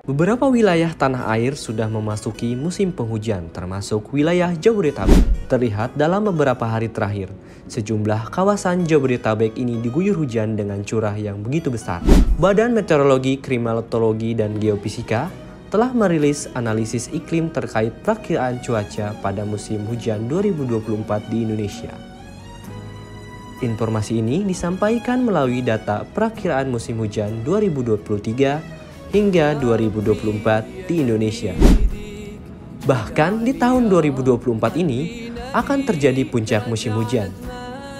Beberapa wilayah tanah air sudah memasuki musim penghujan, termasuk wilayah Jabodetabek. Terlihat dalam beberapa hari terakhir, sejumlah kawasan Jabodetabek ini diguyur hujan dengan curah yang begitu besar. Badan Meteorologi, Klimatologi, dan Geofisika telah merilis analisis iklim terkait perakiraan cuaca pada musim hujan 2024 di Indonesia. Informasi ini disampaikan melalui data perakiraan musim hujan 2023 hingga 2024 di Indonesia. Bahkan di tahun 2024 ini akan terjadi puncak musim hujan.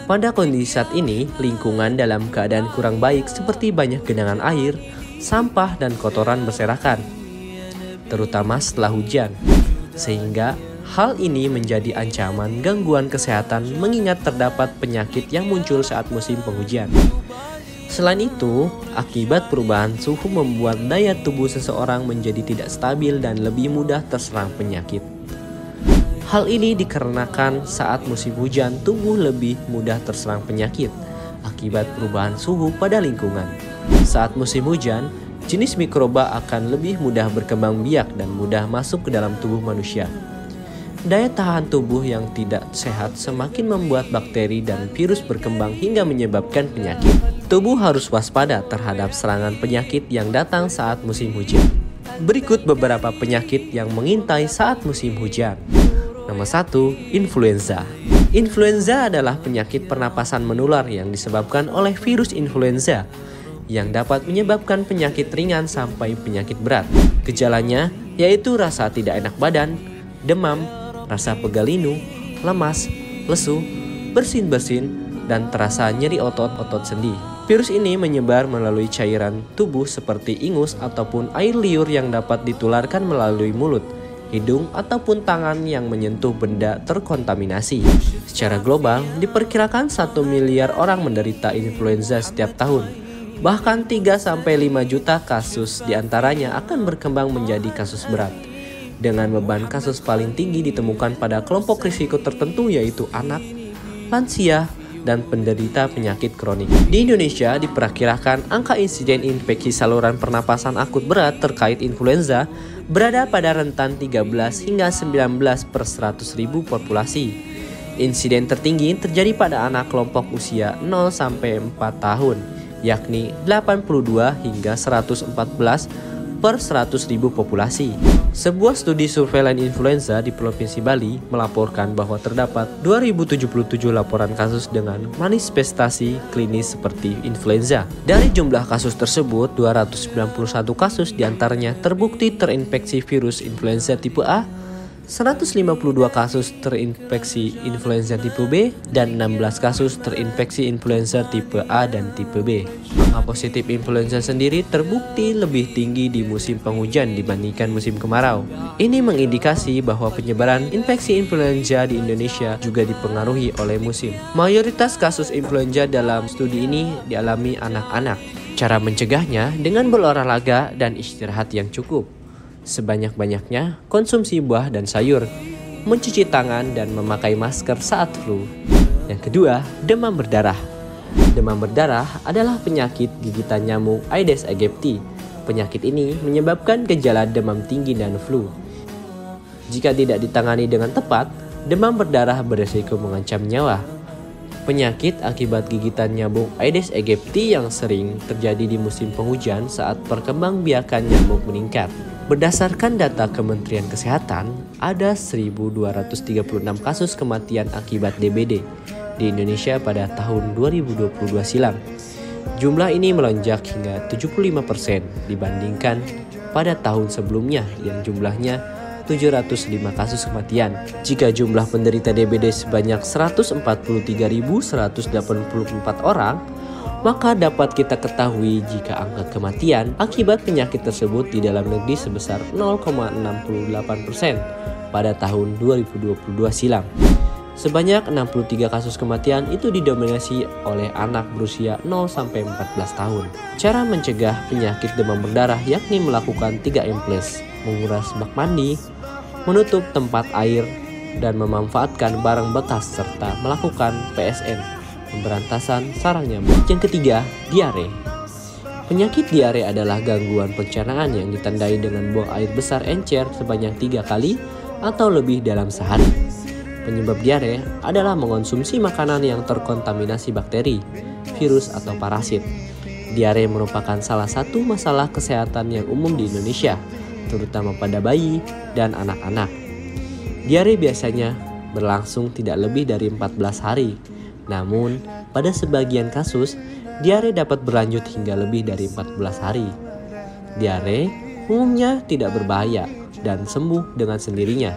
Pada kondisi saat ini, lingkungan dalam keadaan kurang baik seperti banyak genangan air, sampah, dan kotoran berserakan, terutama setelah hujan. Sehingga hal ini menjadi ancaman gangguan kesehatan mengingat terdapat penyakit yang muncul saat musim penghujan. Selain itu, akibat perubahan suhu membuat daya tubuh seseorang menjadi tidak stabil dan lebih mudah terserang penyakit. Hal ini dikarenakan saat musim hujan tubuh lebih mudah terserang penyakit akibat perubahan suhu pada lingkungan. Saat musim hujan, jenis mikroba akan lebih mudah berkembang biak dan mudah masuk ke dalam tubuh manusia. Daya tahan tubuh yang tidak sehat semakin membuat bakteri dan virus berkembang hingga menyebabkan penyakit. Tubuh harus waspada terhadap serangan penyakit yang datang saat musim hujan. Berikut beberapa penyakit yang mengintai saat musim hujan. Nomor 1, influenza. Influenza adalah penyakit pernapasan menular yang disebabkan oleh virus influenza yang dapat menyebabkan penyakit ringan sampai penyakit berat. Gejalanya yaitu rasa tidak enak badan, demam, rasa pegal linu, lemas, lesu, bersin-bersin, dan terasa nyeri otot-otot sendi. Virus ini menyebar melalui cairan tubuh seperti ingus ataupun air liur yang dapat ditularkan melalui mulut, hidung, ataupun tangan yang menyentuh benda terkontaminasi. Secara global, diperkirakan 1 miliar orang menderita influenza setiap tahun. Bahkan 3-5 juta kasus diantaranya akan berkembang menjadi kasus berat. Dengan beban kasus paling tinggi ditemukan pada kelompok risiko tertentu yaitu anak, lansia, dan penderita penyakit kronik. Di Indonesia diperkirakan angka insiden infeksi saluran pernapasan akut berat terkait influenza berada pada rentan 13 hingga 19 per 100.000 populasi. Insiden tertinggi terjadi pada anak kelompok usia 0-4 tahun, yakni 82 hingga 114 per 100.000 populasi. Sebuah studi surveilan influenza di Provinsi Bali melaporkan bahwa terdapat 2077 laporan kasus dengan manifestasi klinis seperti influenza. Dari jumlah kasus tersebut, 291 kasus diantaranya terbukti terinfeksi virus influenza tipe A, 152 kasus terinfeksi influenza tipe B, dan 16 kasus terinfeksi influenza tipe A dan tipe B. Angka positif influenza sendiri terbukti lebih tinggi di musim penghujan dibandingkan musim kemarau. Ini mengindikasi bahwa penyebaran infeksi influenza di Indonesia juga dipengaruhi oleh musim. Mayoritas kasus influenza dalam studi ini dialami anak-anak. Cara mencegahnya dengan berolahraga dan istirahat yang cukup. Sebanyak-banyaknya konsumsi buah dan sayur, mencuci tangan dan memakai masker saat flu. Yang kedua, demam berdarah. Demam berdarah adalah penyakit gigitan nyamuk Aedes aegypti. Penyakit ini menyebabkan gejala demam tinggi dan flu. Jika tidak ditangani dengan tepat, demam berdarah beresiko mengancam nyawa. Penyakit akibat gigitan nyamuk Aedes aegypti yang sering terjadi di musim penghujan saat perkembangbiakan nyamuk meningkat. Berdasarkan data Kementerian Kesehatan, ada 1.236 kasus kematian akibat DBD di Indonesia pada tahun 2022 silam. Jumlah ini melonjak hingga 75% dibandingkan pada tahun sebelumnya yang jumlahnya 705 kasus kematian. Jika jumlah penderita DBD sebanyak 143.184 orang, maka dapat kita ketahui jika angka kematian akibat penyakit tersebut di dalam negeri sebesar 0,68% pada tahun 2022 silam. Sebanyak 63 kasus kematian itu didominasi oleh anak berusia 0-14 tahun. Cara mencegah penyakit demam berdarah yakni melakukan 3M+, menguras bak mandi, menutup tempat air, dan memanfaatkan barang bekas serta melakukan PSN, pemberantasan sarang nyamuk. Yang ketiga, diare. Penyakit diare adalah gangguan pencernaan yang ditandai dengan buang air besar encer sebanyak 3 kali atau lebih dalam sehari. Penyebab diare adalah mengonsumsi makanan yang terkontaminasi bakteri, virus, atau parasit. Diare merupakan salah satu masalah kesehatan yang umum di Indonesia, terutama pada bayi dan anak-anak. Diare biasanya berlangsung tidak lebih dari 14 hari. Namun, pada sebagian kasus, diare dapat berlanjut hingga lebih dari 14 hari. Diare umumnya tidak berbahaya dan sembuh dengan sendirinya.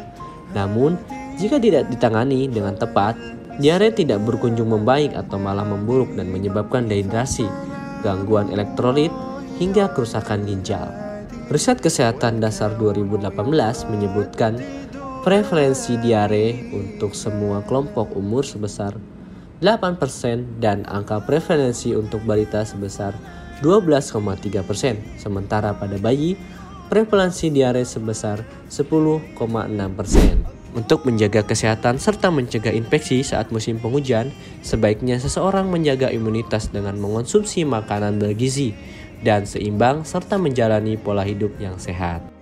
Namun, jika tidak ditangani dengan tepat, diare tidak berkunjung membaik atau malah memburuk dan menyebabkan dehidrasi, gangguan elektrolit, hingga kerusakan ginjal. Riset Kesehatan Dasar 2018 menyebutkan prevalensi diare untuk semua kelompok umur sebesar 8% dan angka prevalensi untuk balita sebesar 12,3%. Sementara pada bayi, prevalensi diare sebesar 10,6%. Untuk menjaga kesehatan serta mencegah infeksi saat musim penghujan, sebaiknya seseorang menjaga imunitas dengan mengonsumsi makanan bergizi dan seimbang serta menjalani pola hidup yang sehat.